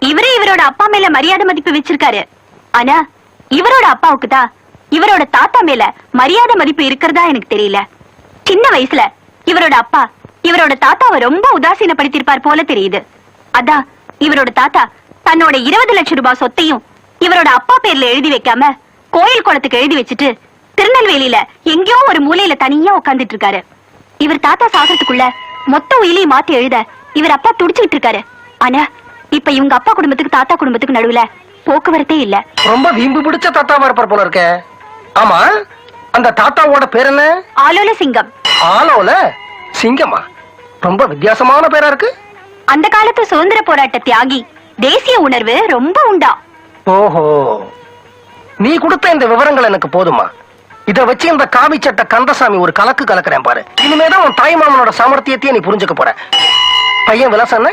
இவரே இவரோட அப்பா மேல மரியாதை மதிப்பு வச்சிருக்காரு. ஆனா இவரோட அப்பாவுக்கு தான் இவரோட தாத்தா மேல மரியாதை மதிப்பு இருக்கிறதா எனக்கு தெரியல. சின்ன வயசுல இவரோட அப்பா இவரோட தாத்தாவை ரொம்ப உதாசீனப்படுத்திருப்பார் போல தெரியுது. அதான் இவரோட தாத்தா தன்னோட 20 லட்சம் ரூபாய் சொத்தையும் இவரோட அப்பா பேர்ல எழுதி வைக்காம கோயில் குளத்துக்கு எழுதி வச்சுட்டு திருநெல்வேலியில எங்கேயோ ஒரு மூலையில தனியா உட்கார்ந்துட்டு இருக்காரு. இவர் தாத்தா சாகிறதுக்குள்ள மொத்த உயிலையும் மாத்தி எழுத இவர் அப்பா துடிச்சுட்டு இருக்காரு. ஆனா இப்ப இவங்க அப்பா குடும்பத்துக்கு தாத்தா குடும்பத்துக்கு நடுவுல போக்குவரத்தே இல்ல. ரொம்ப வீம்பு பிடிச்ச தாத்தாவா இருப்பார் போல இருக்க. ஆமா, அந்த தாத்தாவோட பேர் என்ன? ஆலோல சிங்கம். ஆலோல சிங்கமா? ரொம்ப வித்தியாசமான பேரா இருக்கு. அந்த காலத்து சுதந்திர போராட்ட தியாகி, தேசிய உணர்வு ரொம்ப உண்டா. ஓஹோ, நீ கொடுத்த இந்த விவரங்கள் எனக்கு போதுமா? இத வச்சு இந்த காவி சட்ட கந்தசாமி ஒரு கலக்கு கலக்குறேன் பாரு. இனிமேதான் உன் தாய் மாமனோட சாமர்த்தியத்தையே நீ புரிஞ்சுக்க போற. பையன் விலாசம் என்ன?